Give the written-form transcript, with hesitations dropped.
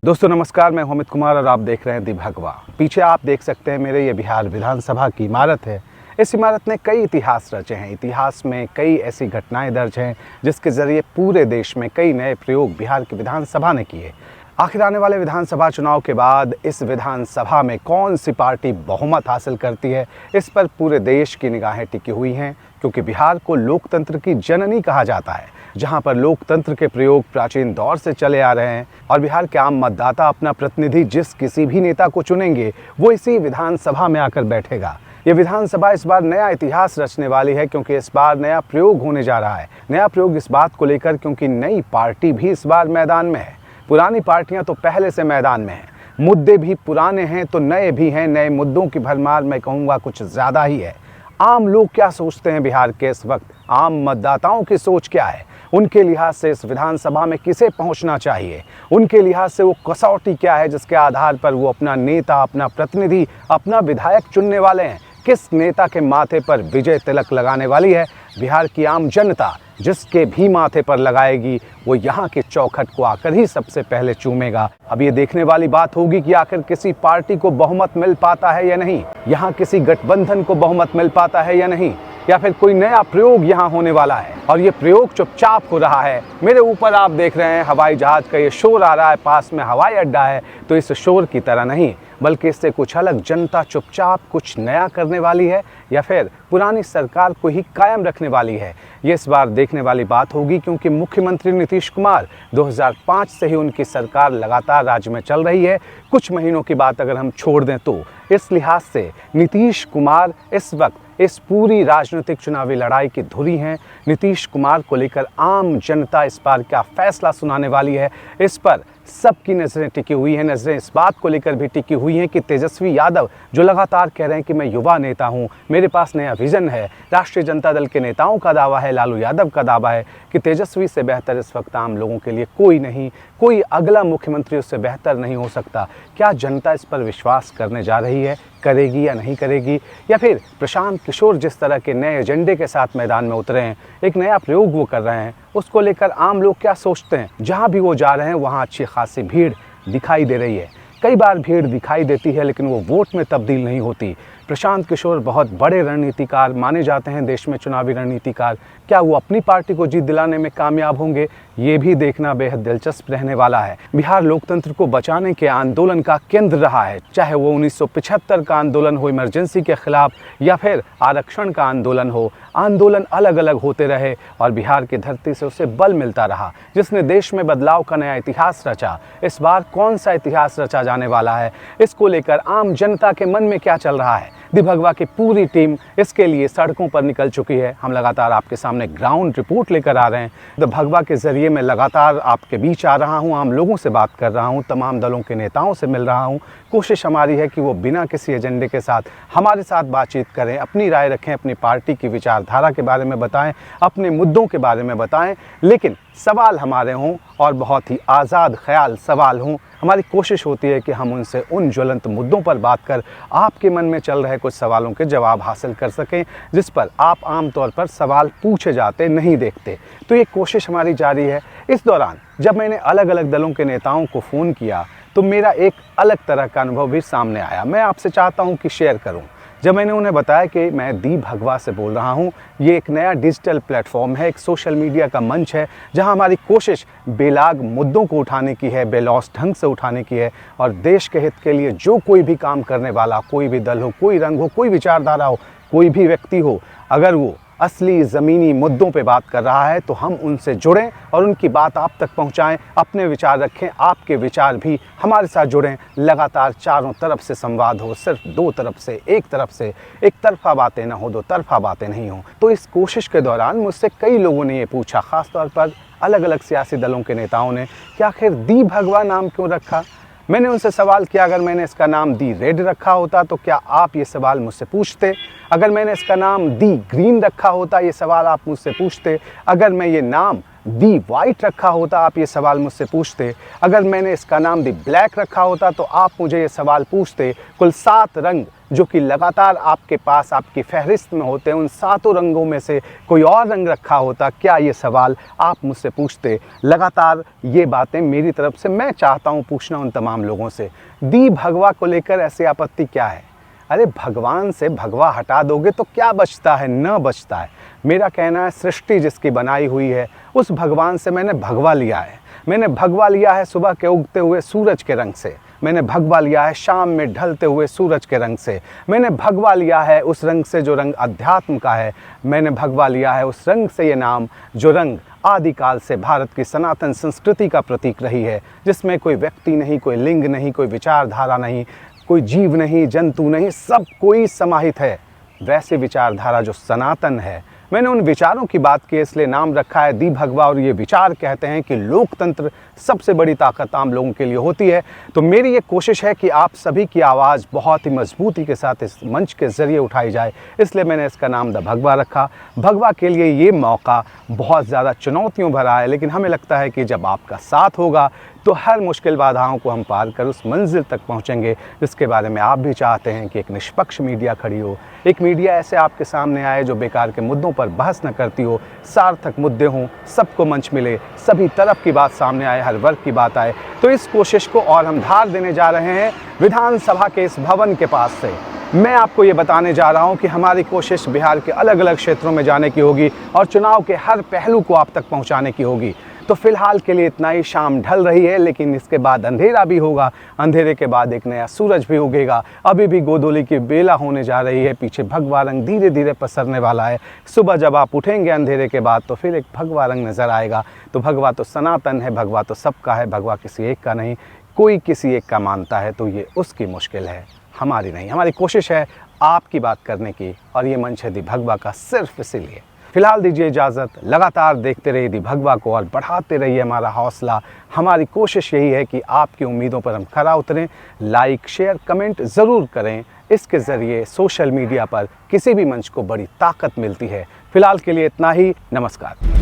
दोस्तों नमस्कार, मैं अमित कुमार और आप देख रहे हैं दी भगवा। पीछे आप देख सकते हैं मेरे ये बिहार विधानसभा की इमारत है। इस इमारत ने कई इतिहास रचे हैं। इतिहास में कई ऐसी घटनाएं दर्ज हैं जिसके ज़रिए पूरे देश में कई नए प्रयोग बिहार की विधानसभा ने किए। आखिर आने वाले विधानसभा चुनाव के बाद इस विधानसभा में कौन सी पार्टी बहुमत हासिल करती है, इस पर पूरे देश की निगाहें टिकी हुई हैं, क्योंकि बिहार को लोकतंत्र की जननी कहा जाता है, जहां पर लोकतंत्र के प्रयोग प्राचीन दौर से चले आ रहे हैं और बिहार के आम मतदाता अपना प्रतिनिधि जिस किसी भी नेता को चुनेंगे वो इसी विधानसभा में आकर बैठेगा। ये विधानसभा इस बार नया इतिहास रचने वाली है, क्योंकि इस बार नया प्रयोग होने जा रहा है। नया प्रयोग इस बात को लेकर क्योंकि नई पार्टी भी इस बार मैदान में है। पुरानी पार्टियां तो पहले से मैदान में हैं, मुद्दे भी पुराने हैं तो नए भी हैं। नए मुद्दों की भरमार मैं कहूँगा कुछ ज़्यादा ही है। आम लोग क्या सोचते हैं बिहार के इस वक्त, आम मतदाताओं की सोच क्या है, उनके लिहाज से इस विधानसभा में किसे पहुंचना चाहिए, उनके लिहाज से वो कसौटी क्या है जिसके आधार पर वो अपना नेता, अपना प्रतिनिधि, अपना विधायक चुनने वाले हैं, किस नेता के माथे पर विजय तिलक लगाने वाली है बिहार की आम जनता। जिसके भी माथे पर लगाएगी वो यहाँ के चौखट को आकर ही सबसे पहले चूमेगा। अब ये देखने वाली बात होगी कि आखिर किसी पार्टी को बहुमत मिल पाता है या नहीं, यहाँ किसी गठबंधन को बहुमत मिल पाता है या नहीं, या फिर कोई नया प्रयोग यहाँ होने वाला है और ये प्रयोग चुपचाप हो रहा है। मेरे ऊपर आप देख रहे हैं हवाई जहाज का ये शोर आ रहा है, पास में हवाई अड्डा है, तो इस शोर की तरह नहीं बल्कि इससे कुछ अलग जनता चुपचाप कुछ नया करने वाली है या फिर पुरानी सरकार को ही कायम रखने वाली है, ये इस बार देखने वाली बात होगी। क्योंकि मुख्यमंत्री नीतीश कुमार 2005 से ही उनकी सरकार लगातार राज्य में चल रही है। कुछ महीनों की बात अगर हम छोड़ दें तो इस लिहाज से नीतीश कुमार इस वक्त इस पूरी राजनीतिक चुनावी लड़ाई की धुरी हैं। नीतीश कुमार को लेकर आम जनता इस बार क्या फैसला सुनाने वाली है, इस पर सबकी नज़रें टिकी हुई हैं। नज़रें इस बात को लेकर भी टिकी हुई हैं कि तेजस्वी यादव जो लगातार कह रहे हैं कि मैं युवा नेता हूं, मेरे पास नया विज़न है, राष्ट्रीय जनता दल के नेताओं का दावा है, लालू यादव का दावा है कि तेजस्वी से बेहतर इस वक्त आम लोगों के लिए कोई नहीं, कोई अगला मुख्यमंत्री उससे बेहतर नहीं हो सकता। क्या जनता इस पर विश्वास करने जा रही है, करेगी या नहीं करेगी, या फिर प्रशांत किशोर जिस तरह के नए एजेंडे के साथ मैदान में उतरे हैं, एक नया प्रयोग वो कर रहे हैं, उसको लेकर आम लोग क्या सोचते हैं। जहां भी वो जा रहे हैं वहां अच्छी खासी भीड़ दिखाई दे रही है। कई बार भीड़ दिखाई देती है लेकिन वो वोट में तब्दील नहीं होती। प्रशांत किशोर बहुत बड़े रणनीतिकार माने जाते हैं देश में, चुनावी रणनीतिकार। क्या वो अपनी पार्टी को जीत दिलाने में कामयाब होंगे, ये भी देखना बेहद दिलचस्प रहने वाला है। बिहार लोकतंत्र को बचाने के आंदोलन का केंद्र रहा है, चाहे वो 1975 का आंदोलन हो इमरजेंसी के खिलाफ या फिर आरक्षण का आंदोलन हो। आंदोलन अलग अलग होते रहे और बिहार की धरती से उसे बल मिलता रहा, जिसने देश में बदलाव का नया इतिहास रचा। इस बार कौन सा इतिहास रचा जाने वाला है, इसको लेकर आम जनता के मन में क्या चल रहा है, दी भगवा की पूरी टीम इसके लिए सड़कों पर निकल चुकी है। हम लगातार आपके सामने ग्राउंड रिपोर्ट लेकर आ रहे हैं। दी भगवा के जरिए मैं लगातार आपके बीच आ रहा हूं, आम लोगों से बात कर रहा हूं, तमाम दलों के नेताओं से मिल रहा हूं। कोशिश हमारी है कि वो बिना किसी एजेंडे के साथ हमारे साथ बातचीत करें, अपनी राय रखें, अपनी पार्टी की विचारधारा के बारे में बताएं, अपने मुद्दों के बारे में बताएं, लेकिन सवाल हमारे हों और बहुत ही आज़ाद ख्याल सवाल हों। हमारी कोशिश होती है कि हम उनसे उन ज्वलंत मुद्दों पर बात कर आपके मन में चल रहे कुछ सवालों के जवाब हासिल कर सकें, जिस पर आप आमतौर पर सवाल पूछे जाते नहीं देखते। तो ये कोशिश हमारी जारी है। इस दौरान जब मैंने अलग अलग दलों के नेताओं को फ़ोन किया तो मेरा एक अलग तरह का अनुभव भी सामने आया। मैं आपसे चाहता हूँ कि शेयर करूँ। जब मैंने उन्हें बताया कि मैं दी भगवा से बोल रहा हूं, ये एक नया डिजिटल प्लेटफॉर्म है, एक सोशल मीडिया का मंच है, जहां हमारी कोशिश बेलाग मुद्दों को उठाने की है, बेलौस ढंग से उठाने की है और देश के हित के लिए जो कोई भी काम करने वाला, कोई भी दल हो, कोई रंग हो, कोई विचारधारा हो, कोई भी व्यक्ति हो, अगर वो असली ज़मीनी मुद्दों पे बात कर रहा है तो हम उनसे जुड़ें और उनकी बात आप तक पहुंचाएं, अपने विचार रखें, आपके विचार भी हमारे साथ जुड़ें। लगातार चारों तरफ से संवाद हो, सिर्फ दो तरफ से, एक तरफा बातें ना हो, दो तरफा बातें नहीं हो। तो इस कोशिश के दौरान मुझसे कई लोगों ने ये पूछा, ख़ासतौर पर अलग अलग सियासी दलों के नेताओं ने, कि आखिर दी भगवा नाम क्यों रखा। मैंने उनसे सवाल किया, अगर मैंने इसका नाम दी रेड रखा होता तो क्या आप ये सवाल मुझसे पूछते? अगर मैंने इसका नाम दी ग्रीन रखा होता, ये सवाल आप मुझसे पूछते? अगर मैं ये नाम दी वाइट रखा होता आप ये सवाल मुझसे पूछते, अगर मैंने इसका नाम दी ब्लैक रखा होता तो आप मुझे ये सवाल पूछते। कुल 7 रंग जो कि लगातार आपके पास आपकी फहरिस्त में होते हैं, उन 7 रंगों में से कोई और रंग रखा होता, क्या ये सवाल आप मुझसे पूछते। लगातार ये बातें मेरी तरफ से मैं चाहता हूँ पूछना उन तमाम लोगों से। दी भगवा को लेकर ऐसी आपत्ति क्या है? अरे भगवान से भगवा हटा दोगे तो क्या बचता है? न बचता है। मेरा कहना है सृष्टि जिसकी बनाई हुई है उस भगवान से मैंने भगवा लिया है। मैंने भगवा लिया है सुबह के उगते हुए सूरज के रंग से, मैंने भगवा लिया है शाम में ढलते हुए सूरज के रंग से, मैंने भगवा लिया है उस रंग से जो रंग अध्यात्म का है, मैंने भगवा लिया है उस रंग से ये नाम जो रंग आदिकाल से भारत की सनातन संस्कृति का प्रतीक रही है, जिसमें कोई व्यक्ति नहीं, कोई लिंग नहीं, कोई विचारधारा नहीं, कोई जीव नहीं, जंतु नहीं, सब कोई समाहित है। वैसे विचारधारा जो सनातन है, मैंने उन विचारों की बात की इसलिए नाम रखा है दी भगवा। और ये विचार कहते हैं कि लोकतंत्र सबसे बड़ी ताकत आम लोगों के लिए होती है। तो मेरी ये कोशिश है कि आप सभी की आवाज़ बहुत ही मजबूती के साथ इस मंच के ज़रिए उठाई जाए, इसलिए मैंने इसका नाम द भगवा रखा। भगवा के लिए ये मौका बहुत ज़्यादा चुनौतियों भरा है, लेकिन हमें लगता है कि जब आपका साथ होगा तो हर मुश्किल बाधाओं को हम पार कर उस मंजिल तक पहुंचेंगे जिसके बारे में आप भी चाहते हैं कि एक निष्पक्ष मीडिया खड़ी हो, एक मीडिया ऐसे आपके सामने आए जो बेकार के मुद्दों पर बहस न करती हो, सार्थक मुद्दे हों, सबको मंच मिले, सभी तरफ की बात सामने आए, हर वर्ग की बात आए। तो इस कोशिश को और हम धार देने जा रहे हैं विधानसभा के इस भवन के पास से। मैं आपको ये बताने जा रहा हूँ कि हमारी कोशिश बिहार के अलग अलग क्षेत्रों में जाने की होगी और चुनाव के हर पहलू को आप तक पहुँचाने की होगी। तो फिलहाल के लिए इतना ही। शाम ढल रही है, लेकिन इसके बाद अंधेरा भी होगा, अंधेरे के बाद एक नया सूरज भी उगेगा। अभी भी गोधूली की बेला होने जा रही है, पीछे भगवा रंग धीरे धीरे पसरने वाला है। सुबह जब आप उठेंगे अंधेरे के बाद तो फिर एक भगवा रंग नज़र आएगा। तो भगवा तो सनातन है, भगवा तो सबका है, भगवा किसी एक का नहीं। कोई किसी एक का मानता है तो ये उसकी मुश्किल है, हमारी नहीं। हमारी कोशिश है आपकी बात करने की, और ये मंच है दी भगवा का सिर्फ इसीलिए। फिलहाल दीजिए इजाज़त, लगातार देखते रहिए दी भगवा को और बढ़ाते रहिए हमारा हौसला। हमारी कोशिश यही है कि आपकी उम्मीदों पर हम खरा उतरें। लाइक, शेयर, कमेंट ज़रूर करें। इसके ज़रिए सोशल मीडिया पर किसी भी मंच को बड़ी ताकत मिलती है। फिलहाल के लिए इतना ही। नमस्कार।